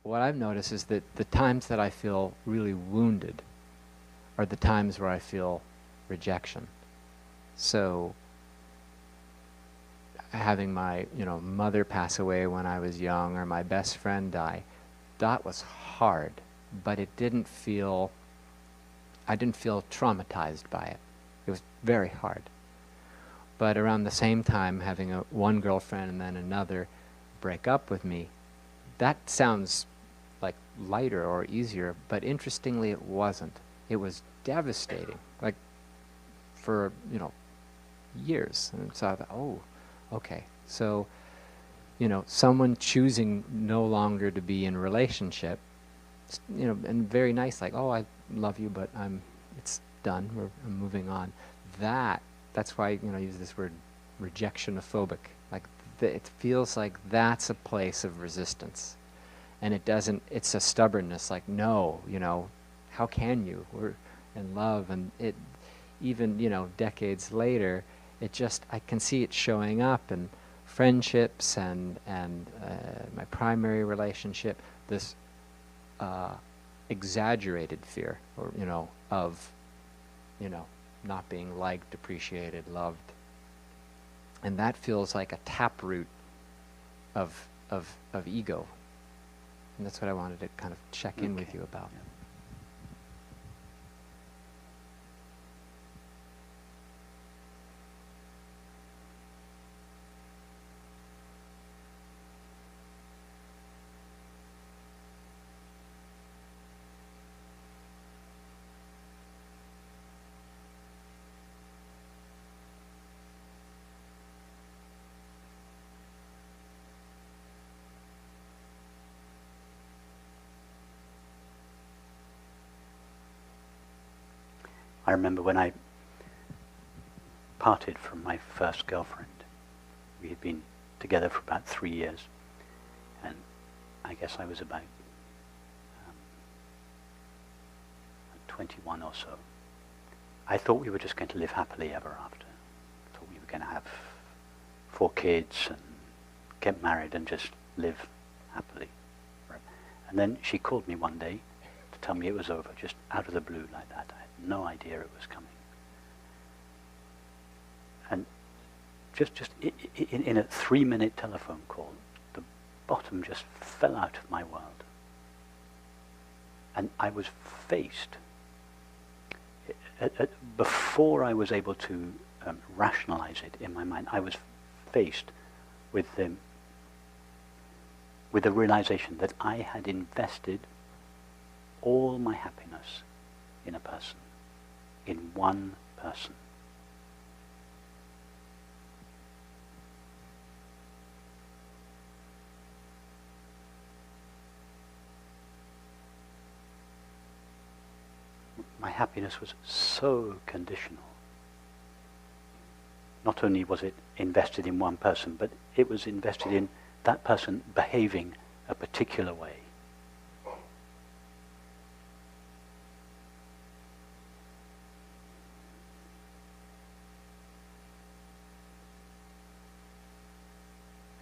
what I've noticed is that the times that I feel really wounded are the times where I feel rejection. So having my, mother pass away when I was young, or my best friend die, that was hard, but I didn't feel traumatized by it. It was very hard. But around the same time, having one girlfriend and then another break up with me, that sounds like lighter or easier, but interestingly it wasn't. It was devastating, like for, years. And so I thought, oh, okay. So, someone choosing no longer to be in a relationship, and very nice, like, oh, I love you, but it's done, I'm moving on. That's why, I use this word rejection-ophobic. Like, it feels like that's a place of resistance. And it's a stubbornness, like, no, how can you? We're in love, and it, even, decades later, I can see it showing up in friendships and my primary relationship, this exaggerated fear, or, of, not being liked, appreciated, loved. And that feels like a taproot of ego. And that's what I wanted to kind of check in with you about. Yeah. I remember when I parted from my first girlfriend. We had been together for about 3 years, and I guess I was about 21 or so. I thought we were just going to live happily ever after. I thought we were going to have 4 kids and get married and just live happily. Right? And then she called me one day to tell me it was over, just out of the blue like that. I had no idea it was coming. And just in a 3-minute telephone call, the bottom just fell out of my world. And I was faced, before I was able to rationalize it in my mind, I was faced with the realization that I had invested all my happiness in a person, in one person. My happiness was so conditional. Not only was it invested in one person, but it was invested in that person behaving a particular way.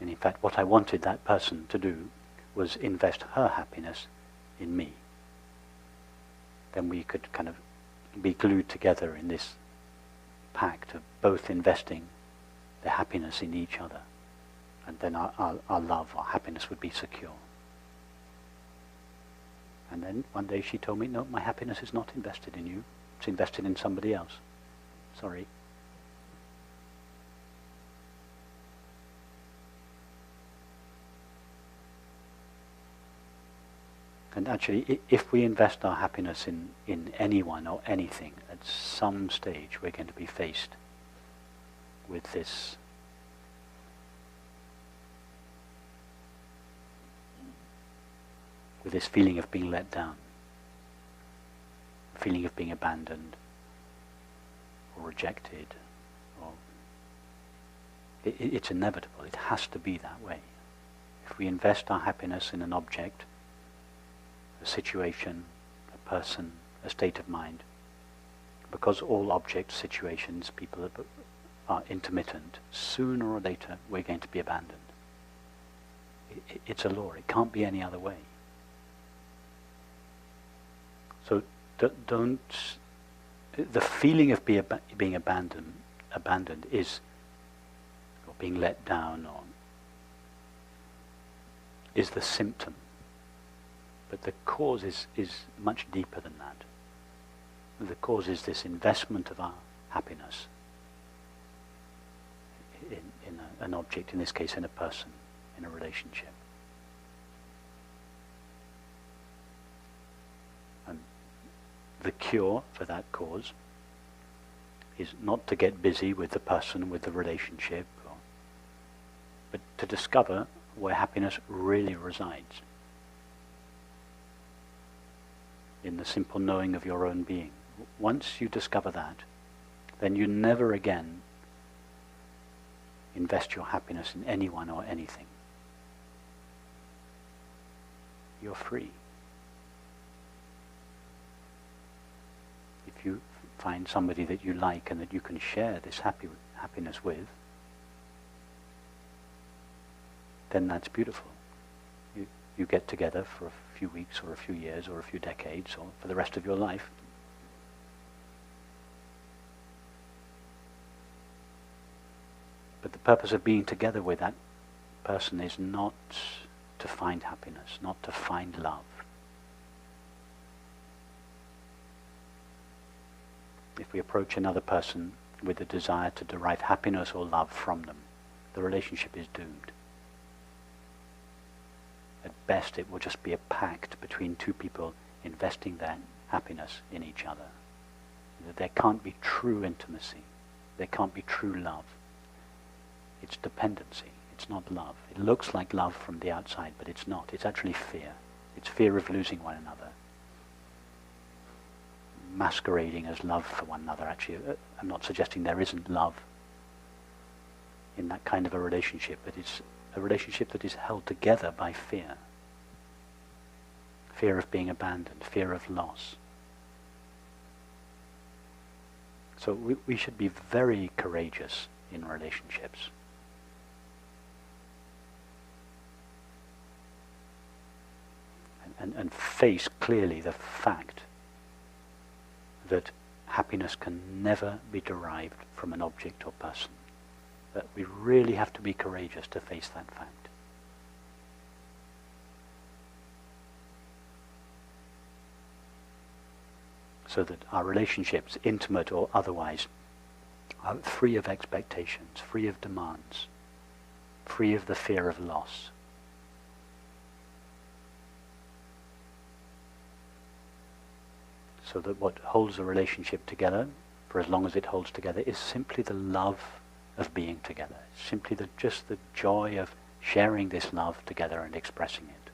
And in fact, what I wanted that person to do was invest her happiness in me. Then we could kind of be glued together in this pact of both investing the happiness in each other. And then our love, our happiness would be secure. And then one day she told me, no, my happiness is not invested in you. It's invested in somebody else. Sorry. And actually, if we invest our happiness in anyone or anything, at some stage we're going to be faced with this feeling of being let down, feeling of being abandoned or rejected. Or it's inevitable. It has to be that way. If we invest our happiness in an object, a situation, a person, a state of mind, because all objects, situations, people are intermittent, sooner or later we're going to be abandoned. It's a law. It can't be any other way. So don't. The feeling of being abandoned is, or being let down, or is the symptom. But the cause is much deeper than that. The cause is this investment of our happiness in an object, in this case in a person, in a relationship. And the cure for that cause is not to get busy with the person, with the relationship, but to discover where happiness really resides. In the simple knowing of your own being. Once you discover that, then you never again invest your happiness in anyone or anything. You're free. If you find somebody that you like and that you can share this happiness with, then that's beautiful. You get together for a few weeks or a few years or a few decades or for the rest of your life. But the purpose of being together with that person is not to find happiness, not to find love. If we approach another person with a desire to derive happiness or love from them, the relationship is doomed. At best, it will just be a pact between two people investing their happiness in each other. There can't be true intimacy. There can't be true love. It's dependency. It's not love. It looks like love from the outside, but it's not. It's actually fear. It's fear of losing one another. Masquerading as love for one another. Actually, I'm not suggesting there isn't love in that kind of a relationship, but it's a relationship that is held together by fear. Fear of being abandoned, fear of loss. So we should be very courageous in relationships. And face clearly the fact that happiness can never be derived from an object or person. That we really have to be courageous to face that fact. So that our relationships, intimate or otherwise, are free of expectations, free of demands, free of the fear of loss. So that what holds a relationship together, for as long as it holds together, is simply the love of being together. Simply just the joy of sharing this love together and expressing it.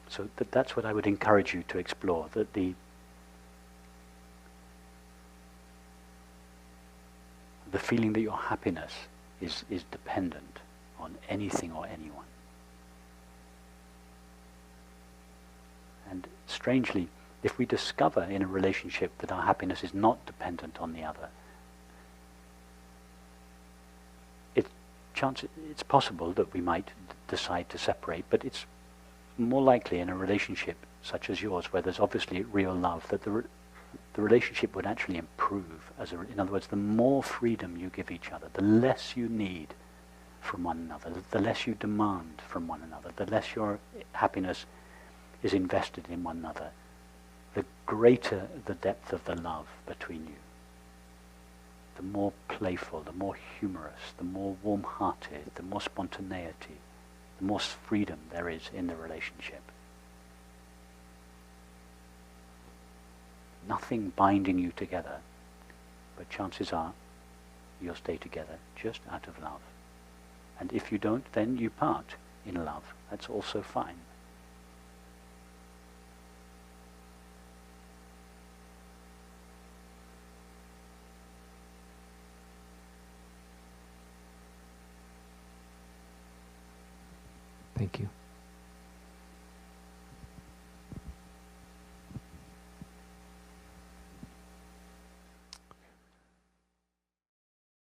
So that's what I would encourage you to explore, that the feeling that your happiness is dependent on anything or anyone. And strangely, if we discover in a relationship that our happiness is not dependent on the other, it's possible that we might decide to separate, but it's more likely in a relationship such as yours, where there's obviously real love, that the relationship would actually improve. In other words, the more freedom you give each other, the less you need from one another, the less you demand from one another, the less your happiness is invested in one another, the greater the depth of the love between you. The more playful, the more humorous, the more warm-hearted, the more spontaneity, the more freedom there is in the relationship. Nothing binding you together, but chances are you'll stay together just out of love. And if you don't, then you part in love. That's also fine. Thank you.